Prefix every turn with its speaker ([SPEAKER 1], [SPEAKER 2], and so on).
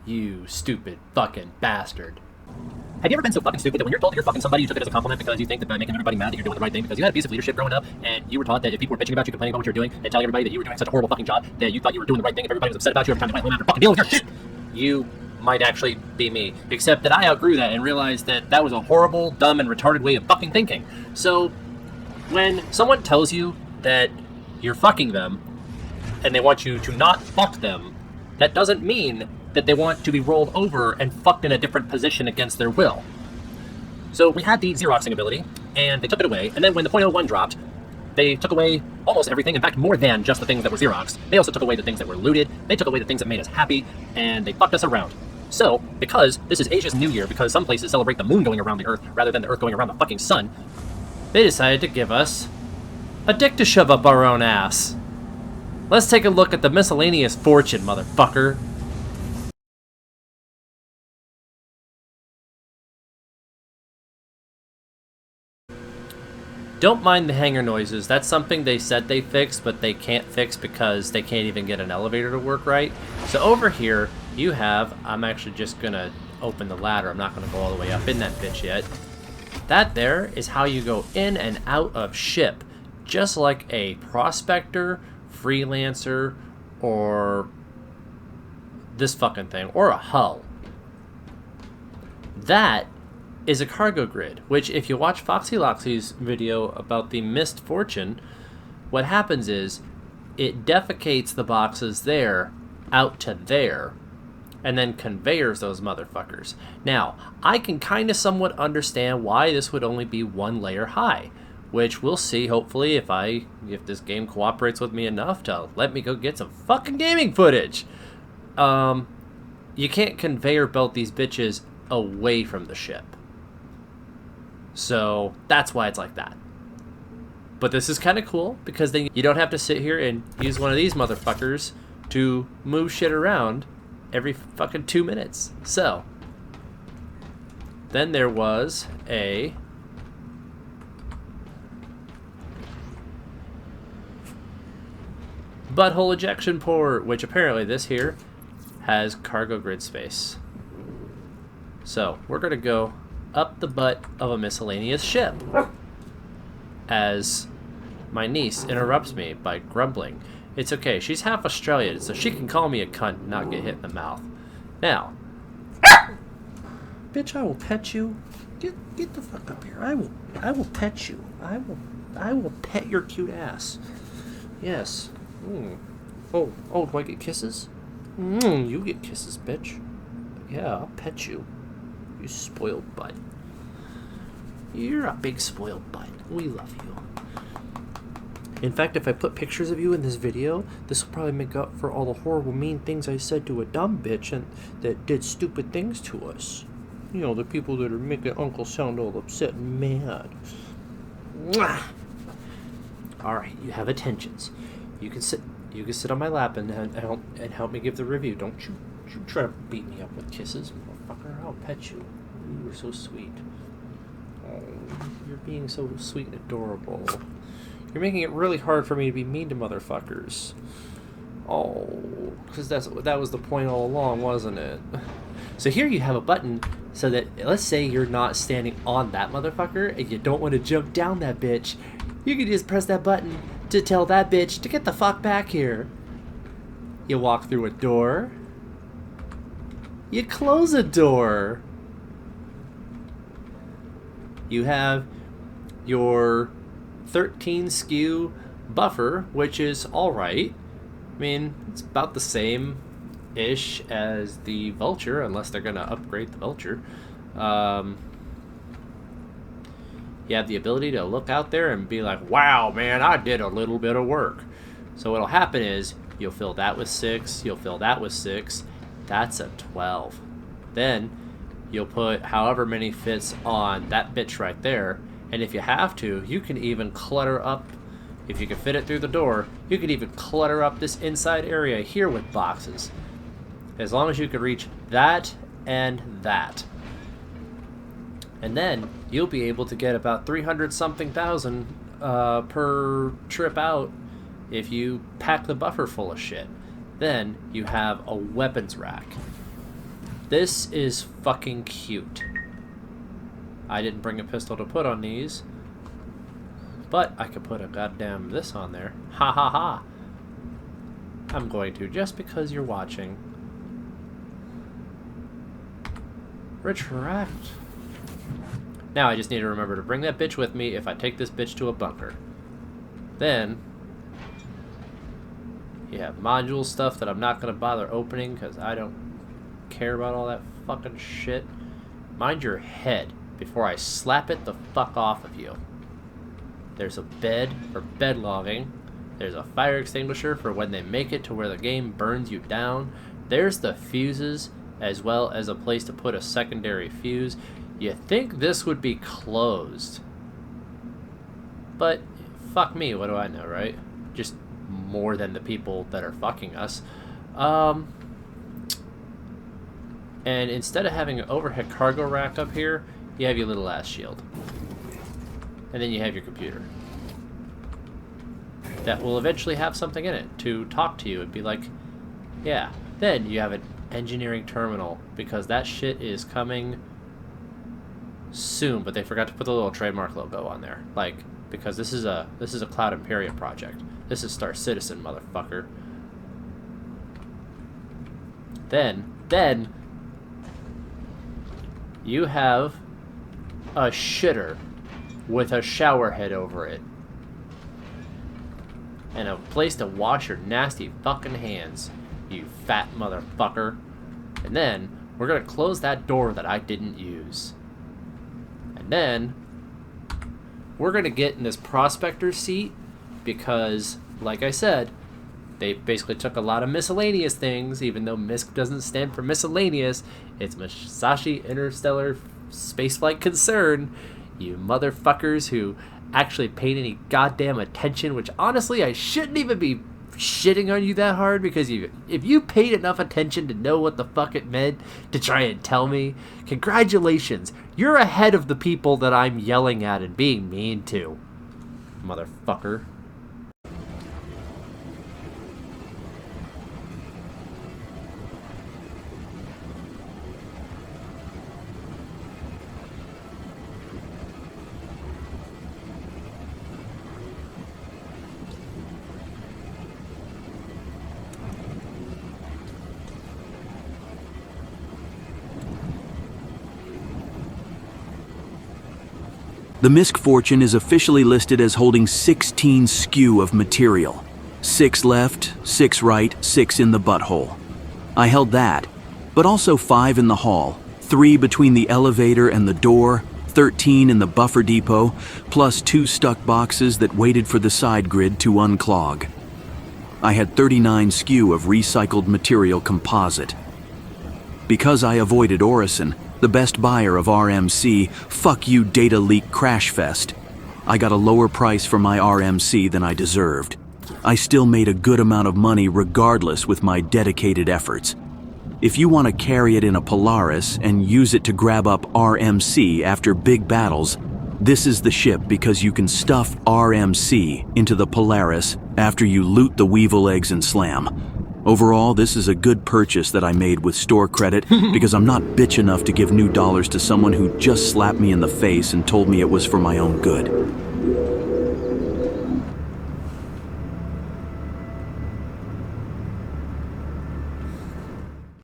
[SPEAKER 1] You stupid fucking bastard.
[SPEAKER 2] Have you ever been so fucking stupid that when you're told that you're fucking somebody, you took it as a compliment because you think that by making everybody mad that you're doing the right thing? Because you had abusive leadership growing up, and you were taught that if people were bitching about you, complaining about what you're doing, and telling everybody that you were doing such a horrible fucking job, that you thought you were doing the right thing, if everybody was upset about you every time they went home after fucking dealing with your shit, you might actually be me. Except that I outgrew that and realized that that was a horrible, dumb, and retarded way of fucking thinking. So, when someone tells you that you're fucking them, and they want you to not fuck them, that doesn't mean that they want to be rolled over and fucked in a different position against their will. So we had the xeroxing ability, and they took it away, and then when the .01 dropped, they took away almost everything, in fact more than just the things that were xeroxed. They also took away the things that were looted, they took away the things that made us happy, and they fucked us around. So, because this is Asia's New Year, because some places celebrate the moon going around the Earth rather than the Earth going around the fucking sun,
[SPEAKER 1] they decided to give us a dick to shove up our own ass. Let's take a look at the miscellaneous fortune, motherfucker. Don't mind the hanger noises. That's something they said they fixed, but they can't fix because they can't even get an elevator to work right. So over here, you have... I'm actually just going to open the ladder. I'm not going to go all the way up in that bitch yet. That there is how you go in and out of ship. Just like a prospector, freelancer, or this fucking thing, or a hull. That is a cargo grid, which if you watch Foxy Loxy's video about the Misfortune, what happens is it defecates the boxes there out to there and then conveyors those motherfuckers. Now, I can kind of somewhat understand why this would only be one layer high, which we'll see hopefully if this game cooperates with me enough to let me go get some fucking gaming footage. You can't conveyor belt these bitches away from the ship. So that's why it's like that. But this is kind of cool because then you don't have to sit here and use one of these motherfuckers to move shit around every fucking 2 minutes. So then there was a butthole ejection port, which apparently this here has cargo grid space. So we're gonna go up the butt of a miscellaneous ship as my niece interrupts me by grumbling. It's okay, she's half Australian, so she can call me a cunt and not get hit in the mouth. Now, bitch, I will pet you. Get the fuck up here. I will pet you. I will pet your cute ass. Yes. Oh, do I get kisses? You get kisses, bitch. Yeah, I'll pet you. You spoiled butt. You're a big spoiled butt. We love you. In fact, if I put pictures of you in this video, this will probably make up for all the horrible, mean things I said to a dumb bitch and that did stupid things to us. You know, the people that are making Uncle sound all upset and mad. Mwah! Alright, you have attentions. You can sit on my lap and help me give the review. Don't you try to beat me up with kisses, motherfucker. I'll pet you. You were so sweet. Oh, you're being so sweet and adorable. You're making it really hard for me to be mean to motherfuckers. Oh, because that was the point all along, wasn't it? So here you have a button so that, let's say you're not standing on that motherfucker and you don't want to jump down that bitch. You can just press that button to tell that bitch to get the fuck back here. You walk through a door. You close a door. You have your 13 skew buffer, which is alright. I mean, it's about the same-ish as the Vulture, unless they're going to upgrade the Vulture. You have the ability to look out there and be like, wow, man, I did a little bit of work. So what'll happen is, you'll fill that with 6, you'll fill that with 6, that's a 12. Then, you'll put however many fits on that bitch right there, and if you have to, you can even clutter up, if you can fit it through the door, you could even clutter up this inside area here with boxes. As long as you can reach that and that. And then, you'll be able to get about 300-something thousand per trip out if you pack the buffer full of shit. Then, you have a weapons rack. This is fucking cute. I didn't bring a pistol to put on these, but I could put a goddamn this on there. Ha ha ha. I'm going to, just because you're watching. Retract. Now I just need to remember to bring that bitch with me if I take this bitch to a bunker. Then you have module stuff that I'm not going to bother opening because I don't care about all that fucking shit. Mind your head before I slap it the fuck off of you. There's a bed for bed logging. There's a fire extinguisher for when they make it to where the game burns you down. There's the fuses, as well as a place to put a secondary fuse. You think this would be closed. But fuck me, what do I know, right? Just more than the people that are fucking us. And instead of having an overhead cargo rack up here, you have your little ass shield. And then you have your computer. That will eventually have something in it to talk to you and be like, yeah. Then you have an engineering terminal, because that shit is coming soon, but they forgot to put the little trademark logo on there. Like, because this is a Cloud Imperium project. This is Star Citizen, motherfucker. Then you have a shitter with a shower head over it. And a place to wash your nasty fucking hands, you fat motherfucker. And then we're gonna close that door that I didn't use. And then we're gonna get in this Prospector seat because, like I said, they basically took a lot of miscellaneous things, even though MISC doesn't stand for miscellaneous. It's Musashi Interstellar Spaceflight Concern. You motherfuckers who actually paid any goddamn attention, which honestly I shouldn't even be shitting on you that hard, because if you paid enough attention to know what the fuck it meant to try and tell me, congratulations, you're ahead of the people that I'm yelling at and being mean to, motherfucker.
[SPEAKER 3] The Misfortune is officially listed as holding 16 SKU of material. 6 left, 6 right, 6 in the butthole. I held that, but also 5 in the hall, 3 between the elevator and the door, 13 in the buffer depot, plus 2 stuck boxes that waited for the side grid to unclog. I had 39 SKU of recycled material composite. Because I avoided Orison, the best buyer of RMC, fuck you data leak crash fest, I got a lower price for my RMC than I deserved. I still made a good amount of money regardless with my dedicated efforts. If you want to carry it in a Polaris and use it to grab up RMC after big battles, this is the ship, because you can stuff RMC into the Polaris after you loot the Weevil eggs and slam. Overall, this is a good purchase that I made with store credit, because I'm not bitch enough to give new dollars to someone who just slapped me in the face and told me it was for my own good.